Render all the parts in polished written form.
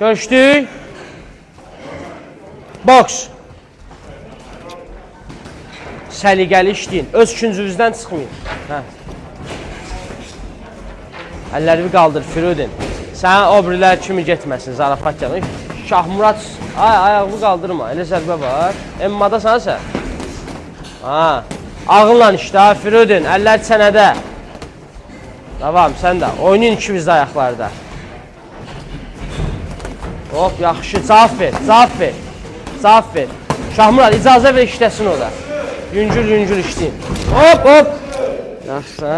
Görüşdük. Boks. Səliqəli işləyin. Öz küncünüzdən çıxmayın. Əllərimi qaldır Firudin. Sən o birilər kimi getməsin, zarafat yanı. Şahmurad, ayağımı qaldırma, elə zərbə var. Emmadasan sən. Ağınla işlə, Firudin, əllər çənədə. Davam, sən də. Oynayın ikimiz də ayaqlarda. Hop, yaxşı, cavab ver, cavab ver. Cavab ver. Şahmurad, icazə ver işləsin o da. Yüngül işləyin. Hop, hop. Yaxşı.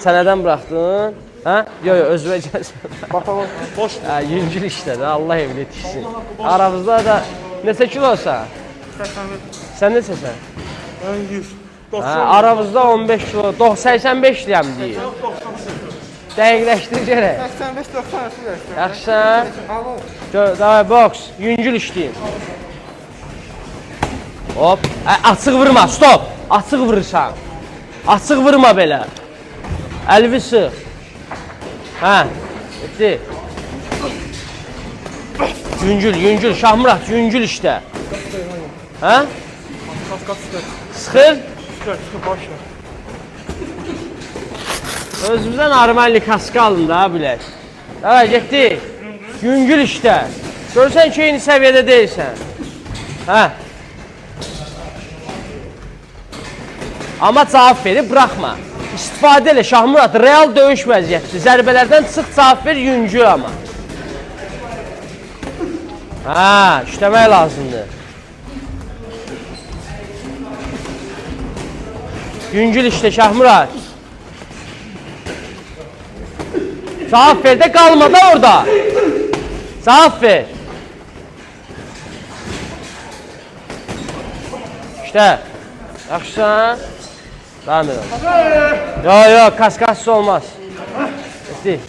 Sənədən buraxdın. Yox, özümə gəlsin. Boş. Yüngül işlədi, Allah evli etişsin. Aramızda da neçə kilosa? 85. Sən neçəsən? Mən 100. Aramızda 15 kilo, 85 deyəm deyir. 98. Dəqiqləşdir gərək. 85-90 Yaxşı. Davay, boks. Yüngül işləyin. Hop. Açıq vurma, stop. Açıq vurursan. Açıq vurma belə. Əlvi sıx. Bitti. Yüngül. Şahmurad, yüngül işlə. Sıxır. Özümüzdən armanli kaska alın da, bilək. Davay, getdik. Yüngül işlə. Görürsən ki, eyni səviyyədə deyilsən. Amma cavab verib, bıraxma. İstifadə elə, Şahmurad, real döyüş vəziyyətdir. Zərbələrdən çıx, cavab ver, yüngül amma. İşləmək lazımdır. Yüngül işlə, Şahmurad. Cavab ver də qalma da orada. Cavab ver. İşte. Yaxşısan. Devam edelim. Yok, kaskasız olmaz. Bitti.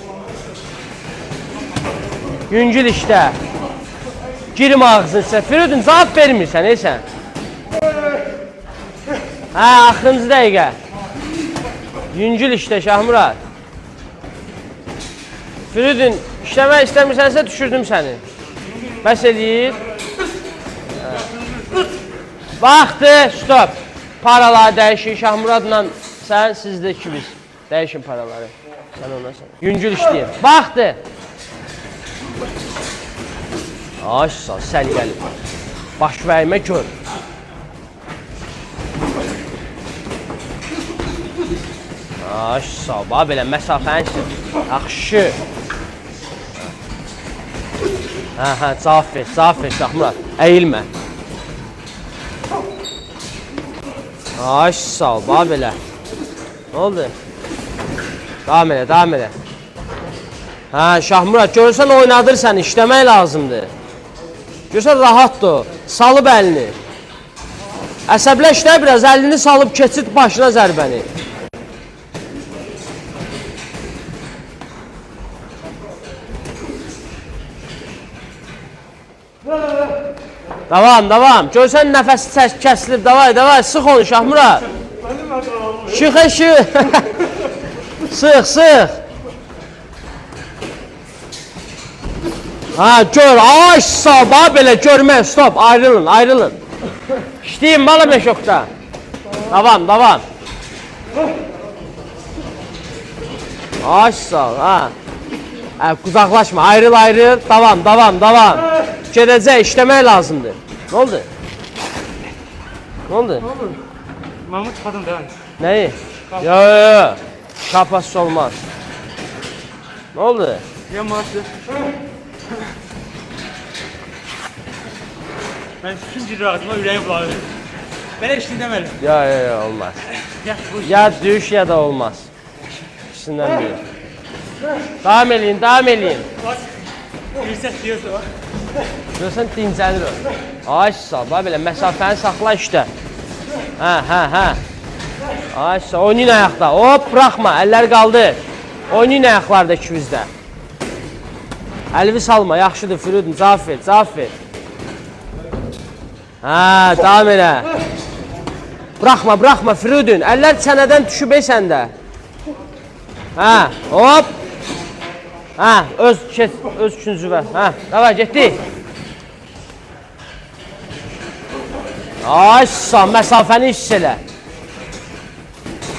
Yüngül işte. Girme ağzın sen. Firudin cevap vermirsən, eysən. Axırıncı dəqiqə. Yüngül işte Şahmurad. Firudin, işləmək istəmirsənsə düşürdüm səni. Bəs eləyir. Vaxtı, stop. Paraları dəyişin, Şahmuradla sən, sizdə ikimiz. Dəyişin paraları. Sən ona sən. Yüngül işləyin. Vaxtı. Aşsa, səliqəli. Baş vəyimə gör. Aşsa, belə məsafənsin. Yaxşı. Cavab ver Şahmurad. Əyilmə. Ay sağ ol, belə. Ne oldu? Devam elə. Şahmurad, görürsən oynadırsan, işləmək lazımdır. Görürsən rahatdır o, salıb əlini. Əsəbləşdə biraz, əlini salıb keçid başına zərbəni. Davam. Görsən nəfəsi kəsilib, davay, sıx onu Şahmurad. Şıx. Sıx. Gör, ay sabah belə görmək, stop, ayrılın. İşləyin bala meşokda. Davam. Ay sağ, Uzaqlaşma, ayrıl, davam. Gedəcək, işləmək lazımdır. Ne oldu? Mahmut çıxadım da. Nəyi? Yo. Şapasız olmaz. Ne oldu? Ya maaşı. Ben şimdi rahatıma ürəyim bulanır. Belə işin deməli. Yo, olmaz. Ya düş ya da olmaz. İkisindən biri. Davam eləyin. Yüksək diyorsa var. Görürsən dincəlir o. Ay sağ, belə məsafəni saxla işdə. Ay sağ, oynayın ayaqda. Hop, bıraxma, əlləri qaldır. Oynayın ayaqlarda ikimizdə. Əlvi salma, yaxşıdır Firudin, cavab ver. Davam elə. Bıraxma Firudin, əllər çənədən düşüb səndə. Hop. Hə, öz üçüncü və. Hə, davay, getdik. Ay, sağ, məsafəni hiss elə.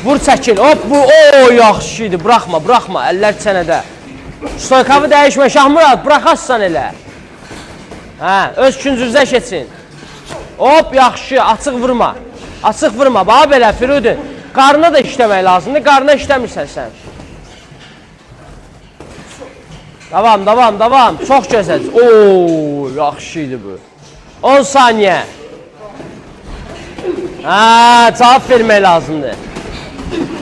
Vur, çəkil, hop, bu, o, yaxşı idi, buraxma, əllər çənədə. Stoykavı dəyişmə, Şahmurad, buraxassan elə. Hə, öz üçüncüzə keçin. Hop, yaxşı, açıq vurma. Açıq vurma, bax belə, Firudin. Qarına da işləmək lazımdır, qarına işləmirsən sən. Davam, çox gözəl. Oo, yaxşı idi bu. 10 saniyə. Hə, cavab vermək lazımdır.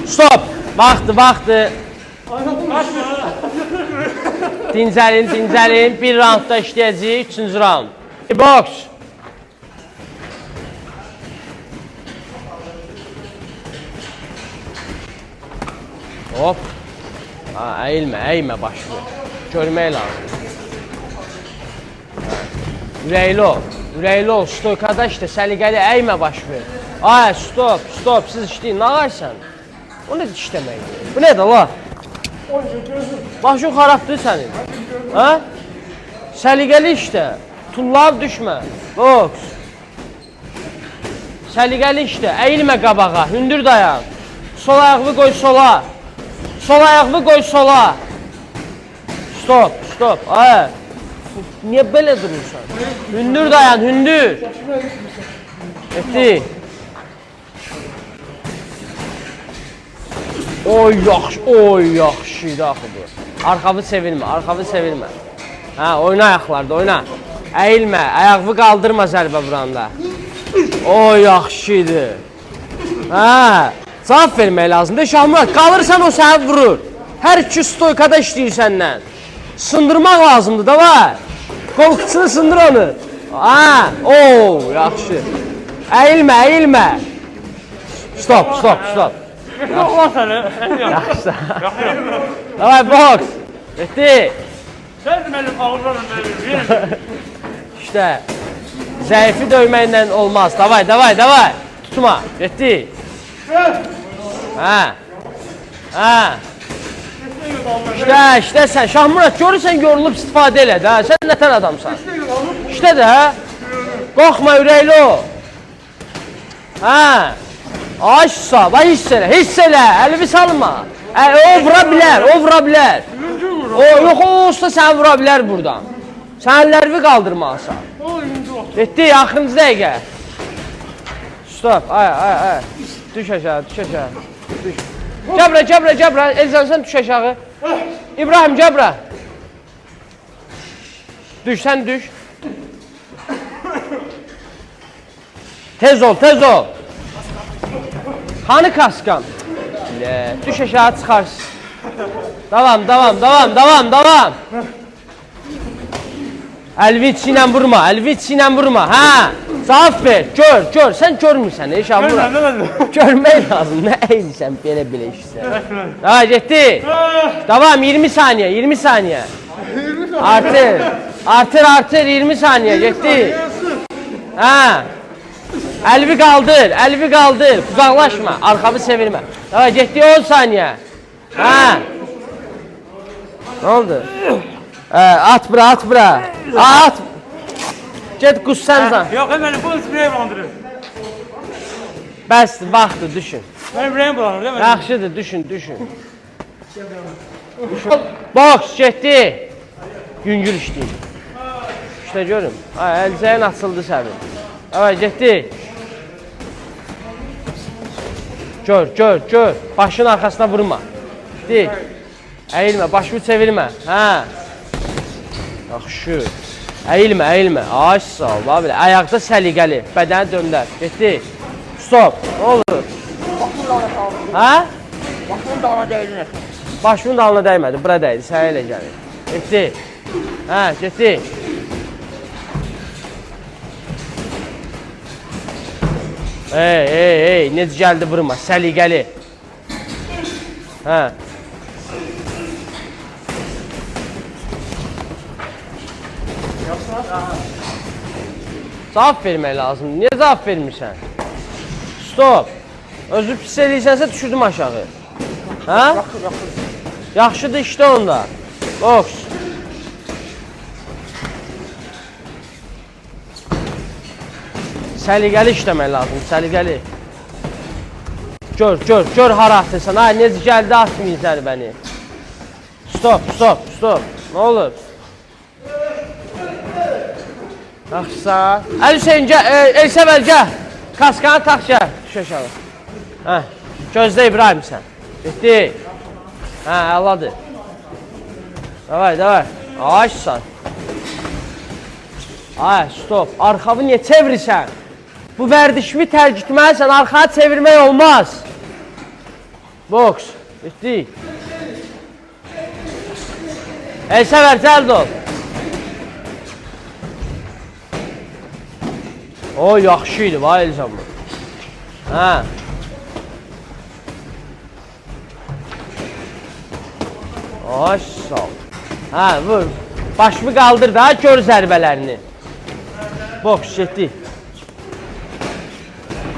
Stop, vaxtı. Dincəlin. Bir roundda işləyəcəyik, 3-cü round. Boks. Hop. Əyilmə başını. Görmək lazım. Ürəkli ol, stoykada işlə, səliqəli əymə başını. Ay, stop, siz işləyin, nə qaysan? O nədir işləmək? Bu nədir, la? Başın xarabdır sənin. Hə? Səliqəli işlə, tullab düşmə. Boks. Səliqəli işlə, əyilmə qabağa, hündür dayan. Sol ayaqlı qoy sola. Sol ayaqlı qoy sola. Stop. Ay. Niyə belə durursan? Hündür dayan, hündür. Etdi. Oy, yaxşıydı axı bu. Arxavı sevilmə. Hə, oyna ayaqlarda, oyna. Əyilmə, ayaqlı qaldırma zərbə vuranda. Oy, yaxşıydı. Hə, cavab vermək lazımdır. Şahmurad, qalırsan o səni vurur. Hər iki stoykada işləyir səndən. Sındırmaq lazımdır da var. Qolqusunu sındır onu. Hə, ooo, yaxşı. Əyilmə. Stop. Yox lan səni. Yaxşı. Davay, boks. Etdi. Sən mənim ağırlarım mənim. İşte, zəifi döyməklə olmaz. Davay. Tutma. Etdi. Hə. İşte sən, Şahmurad, görürsən, yorulub istifadə elə də, sən nətər adamsan? İşte də, qorxma, ürəkli o. Hə, aşsa, hiss elə, əlimi salma. O vura bilər. Yox, o usta səni vura bilər buradan. Sən əllərimi qaldırmalısan. Etdi, axırıncı dəqiqə. Stop, ay. Düş aşağı. Cəbra, Elzan sən düş aşağı. İbrahim, Cəbra. Sən düş. Tez ol. Hanı kaskan? Düş aşağı çıxarsın. Davam. Əlvi içi ilə vurma. Hə, cavab ver, gör. Sən görmürsən, Şahmurad. Görmək lazım, nə eyləysən belə işsən. Hə, getdi. Davam, 20 saniyə. Artır, 20 saniyə, getdi. Hə, əlvi qaldır, uzaqlaşma, arxamı sevirmə. Hə, getdi 10 saniyə. Hə. Nə oldu? At bura. At. Get qussansan. Yox, mənim bu ürəyim bulandırır. Bəsdir, vaxtdır, düşün. Mənim ürəyim bulanır, değil mi? Yaxşıdır, düşün. Boks, getdi. Yüngül işləyir. İşte görün. Əlcəyin açıldı sənin. Evet, getdi. Gör. Başın arxasına vurma. Değil. Əyilmə, başını çevirmə. Hə. Yaxşı. Əyilmə. Ay sağ ol, bax belə. Ayaqda səliqəli, bədəni döndər. Getdi. Stop. Nə olur? Hə? Başımın dalına dəydin. Başımın dalına dəymədi, bura dəydi, sənə elə gəlir. Getdi. Hə, getdi. Ey, necə gəldi vurma, səliqəli. Hə. Cavab vermək lazımdır. Niyə cavab vermirsən? Stop. Özü pis eləyirsənsə düşürdüm aşağı. Hə? Yaxşıdır işte onda. Boks. Səliqəli işləmək lazım, səliqəli. Gör hara atırsan. Ay, necə gəldi atmayın zərbəni. Stop. Nə olur? Yaxşısa. Əli Hüseyin, Elsəvər, gəl. Kaskanı tax, gəl. Düş aşağı. Gözlə İbrahim sən. Bitti. Əladır. Davay. Ayşsan. Ay, stop. Arxavı niyə çevirirsən? Bu vərdişimi tərk etməlisən, arxaya çevirmək olmaz. Boks. Bitti. Elsəvər, cəld ol. O, yaxşı idi, vay Elzam bu. Ay, sağ ol. Vur. Başımı qaldır da, gör zərbələrini. Boks, getdi.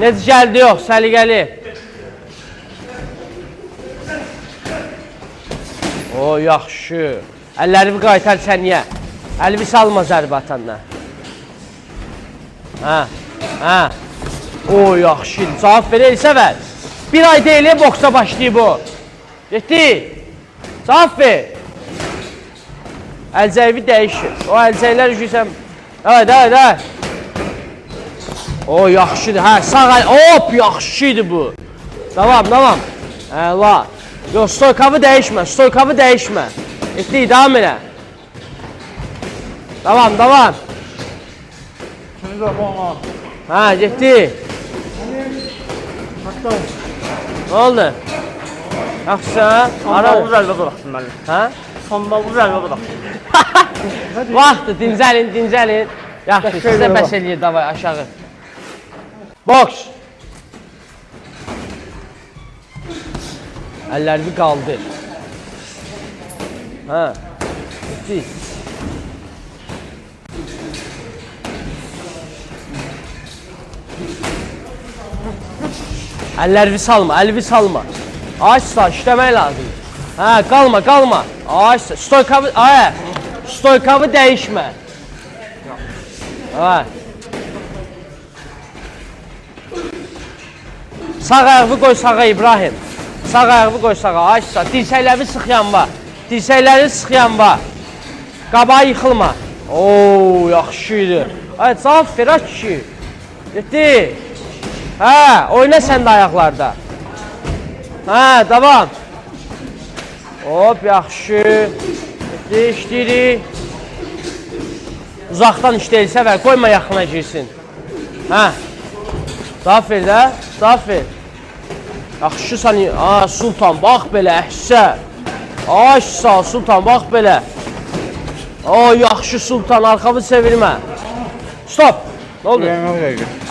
Necə gəldi yox, səliqəli. O, yaxşı. Əllərimi qaytar səniyə. Əlimi salma zərbə atanla. O, yaxşı. Cavab ver, Elsəvər. Bir ay deyilə boksa başlayıb o. Getdi. Cavab ver. Əlcəyivi dəyişir. O əlcəklər üşüysən. Davay. O, yaxşıdır. Sağ əl. Hop, yaxşıydı bu. Davam. Əla. Yox, stoykavı dəyişmə. Etdi, davam elə. Davam. Getdi. Nə oldu? Yaxşısa? Sonbavur əlbə bıraxsın mənim. Sonbavur əlbə bıraxsın. Vaxtdır, dincəlin. Yaxşı, sizə bəs eləyir, davay, aşağı. Boks. Əllərimi qaldır. Bitti. Əllərimi salma. Açsa, işləmək lazım. Qalma. Açsa, stoykavı dəyişmə. Sağ ayağımı qoy sağa İbrahim. Açsa, dirsəkləri sıxıyan var. Qabağa yıxılma. Oo, yaxşıydı. Cavab ver, kişi. Getdi. Oyna sən də ayaqlarda. Davam. Hop, yaxşı. Getdi, işləyirik. Uzaqdan işləyirsə və qoyma yaxına girsin. Cavab ver də, cavab ver. Yaxşı sən, Sultan, bax belə, əhsə. Sağ Sultan, bax belə. Yaxşı Sultan, arxavı çevirmə. Stop. Nə oldu?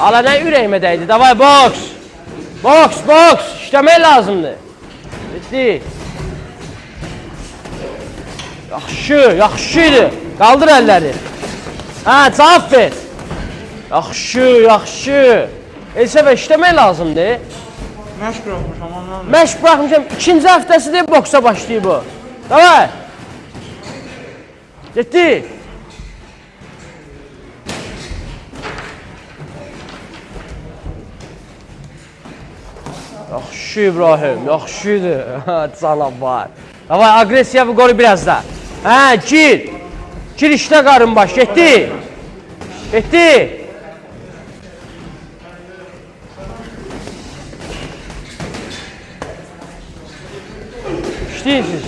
Ala, nə ürəyimə dəydi? Davay, boks. İşləmək lazımdır. Bitti. Yaxşıydı. Qaldır əlləri. Cavab ver. Yaxşı. Elsəvər, işləmək lazımdır. Məşq bıraxmışam. 2-ci həftəsidir boksa başlayıb o. Davay. Getdi. Yaxşı İbrahim, yaxşıydı. Canavar. Davay, agresiyanı qoru biraz da. Gir. Gir işlə qarın baş. Getdi. İşləyin siz.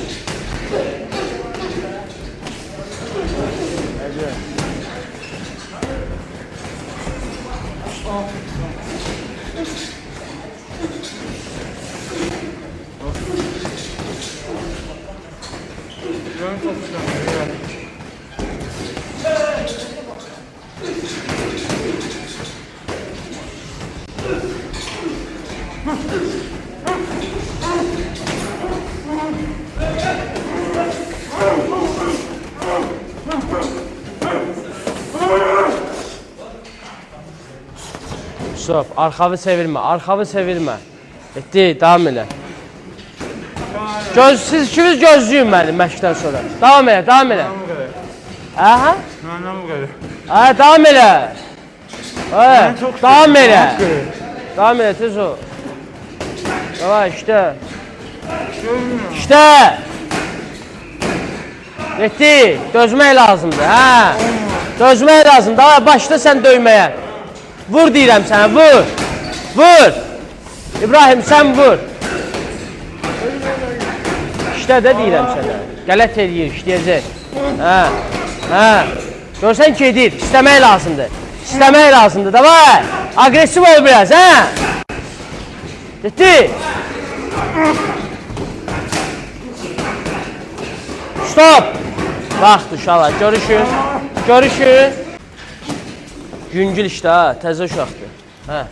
Stop, arxavı çevirmə. Etdi, davam elə. Siz ikiniz gözləyin məni məşqdən sonra. Davam elə, davam elə. Aha. Məndən bu qədər. Ha, davam elə. Ha, davam elə. Davam elə, tez ol. Davay, işte. İşte. Yetti. Dözmək lazımdır, ha. Dözmək lazımdır. Davay, başla sən döyməyə. Vur deyirəm sənə, vur. Vur. İbrahim, sən vur. İşte də deyirəm sənə. Qələt eləyir, işləyəcək. Ha. Ha. Görsən ki, edir. İstəmək lazımdır. İstəmək lazımdır. Davay. Agresiv ol biraz, ha. Yetti. Stop. Vaxt uşaqlar, görüşün. Görüşün. Yüngül işte ha, təzə uşaqdır. Hə.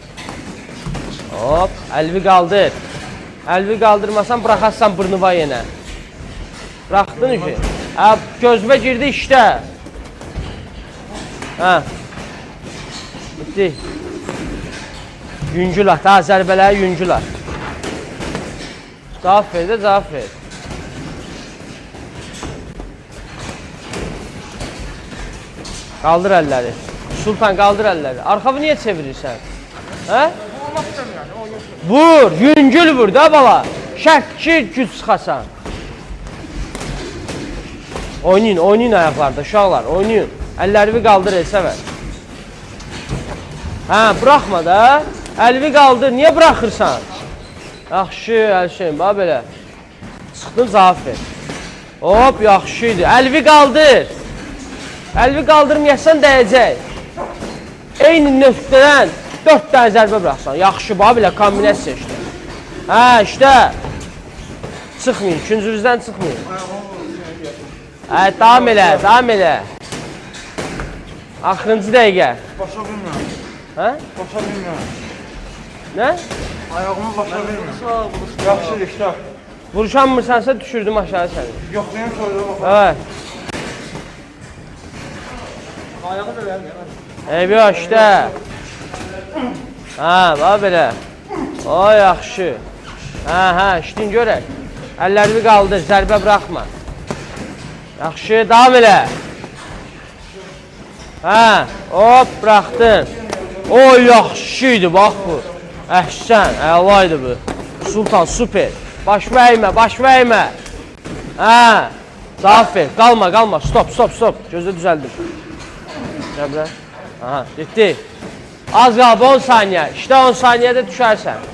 Hop, əlvi qaldır. Əlvi qaldırmasan bıraxarsan burnuva yenə. Bıraxdın ki. Hə, gözümə girdi işte. Hə. Bitti. Yüngül at, ha, zərbələri yüngül at. Cavab ver də, cavab ver. Qaldır əlləri. Sultan, qaldır əlləri. Arxavı niyə çevirirsən? Hə? Vur, yüngül vur da bala. Şəkil güc çıxasan. Oynayın, oynayın ayaqlarda, uşaqlar, oynayın. Əllərini qaldır, Elsəvər. Hə, buraxma da. Əlvi qaldır, niyə buraxırsan? Yaxşı, Əlşeyin, bax belə. Çıxdın, cavab ver. Hop, yaxşıydı. Əlvi qaldır. Əlvi qaldırmayasan dəyəcək. Eyni nöqtədən 4 dənə zərbə bıraxsan. Yaxşı, bax belə kombinasiya işte. Hə, işte. Çıxmayın, üçüncünüzdən çıxmayın. Hə, davam elə, davam elə. Axırıncı dəqiqə. Başa bilmirəm. Hə? Başa bilmirəm. Nə? Ayağımı başa bilmirəm. Yaxşı, işte. Vuruşanmırsansa düşürdüm aşağı səni. Yox, benim soruya baxın. Evet. Ayağı da vermir. Eyvah işte. Ha, bax belə. O, yaxşı. Hə, hə, işlin görək. Əllərini qaldır, zərbə buraxma. Yaxşı, davam elə. Hə, hop, buraxdın. O, yaxşıydı, bax bu. Əhsən, əlaydı bu. Sultan, super. Baş vermə, baş vermə. Hə, cavab ver, qalma, qalma. Stop, stop, stop. Gözü düzəldir. Cəbrə. Aha, getdi. Az qalıb 10 saniyə. İşte 10 saniyədə düşərsən.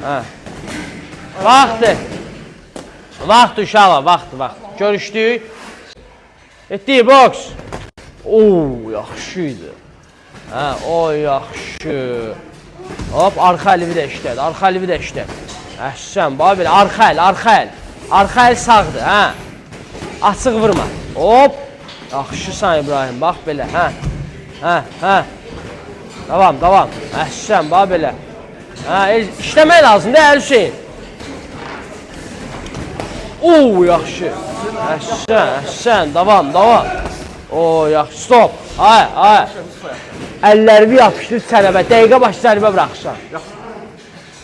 Hə. Vaxtdır. Vaxtdır uşaqlar, vaxtdır, vaxtdır. Görüşdük. Etdi, boks. Oo, yaxşıydı. Hə, o yaxşı. Hop, arxa əlivi də işlədi, arxa əlivi də işlədi. Əhsən, bax belə, arxa əl, arxa əl. Arxa əl sağdır, hə. Açıq vurma. Hop. Yaxşısan İbrahim, bax belə, hə. Hə, hə. Davam, davam. Əhsən, bax belə. Hə, işləmək lazımdır, Hüseyin. Oo, yaxşı. Əhsən, əhsən, davam, davam. Oo, yaxşı, stop. Ay, ay. Əllərini yapışdır sənəbə, dəqiqə başı zərbə bıraxırsan.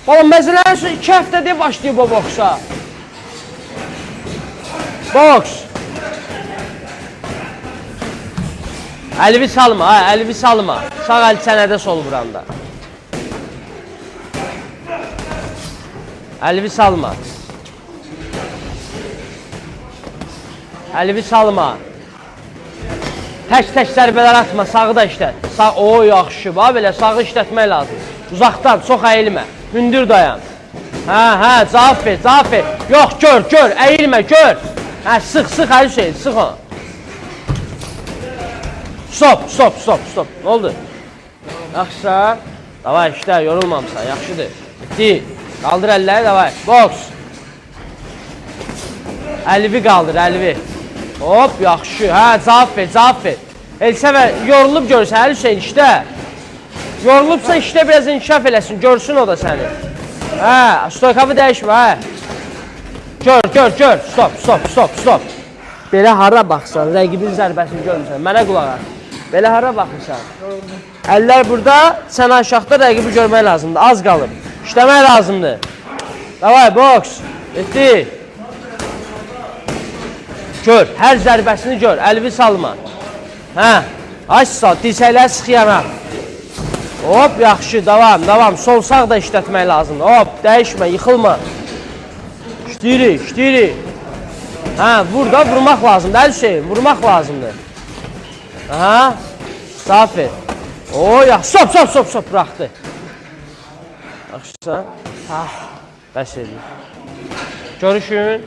Oğlum, məsələn, 2 həftədə başlayıb o boksa. Boks. Əlvi salma, ha, əlvi salma. Sağ əl sənədə, sol buranda. Əlvi salma. Əlvi salma. Tək-tək zərbələr atma, sağı da işlət. Sağ, o, yaxşı, bax belə, sağı işlətmək lazım. Uzaqdan, çox əyilmə, hündür dayan. Hə, hə, cavab ver, cavab ver. Yox, gör, gör, əyilmə, gör. Hə, sıx, sıx, Hüseyin, sıx onu. Stop, stop, stop, stop. Ne oldu? Yaxşısa, davay işte, yorulmamısan, yaxşıdır. Bitti. Qaldır əlləri, davay. Boks. Əlvi qaldır, əlvi. Hop, yaxşı. Hə, cavab ver, cavab ver. Elsəvər, yorulub görsən, Hüseyin, işdə. Yorulubsa işdə biraz inkişaf eləsin, görsün o da səni. Hə, stoykavı dəyişmə, hə. Gör, gör, gör. Stop, stop, stop, stop. Belə hara baxsan, rəqibin zərbəsini görmürsən, mənə qulaq as. Belə hara baxırsan? Əllər burada, sən aşağıda rəqibi görmək lazımdır, az qalıb. İşləmək lazımdır. Davay, boks. Etdi. Gör, hər zərbəsini gör, əlvi salma. Hə, aç sal, dirsəkləri sıx yana. Hop, yaxşı, davam. Sol sağ da işlətmək lazımdır. Hop, dəyişmə, yıxılma. İşləyirik. Hə, burada vurmaq lazımdır, əl Hüseyin, vurmaq lazımdır. Aha, Zafir. O, yaxşı, stop, bıraxdı. Yaxşısan? Bəs edir. Görüşün.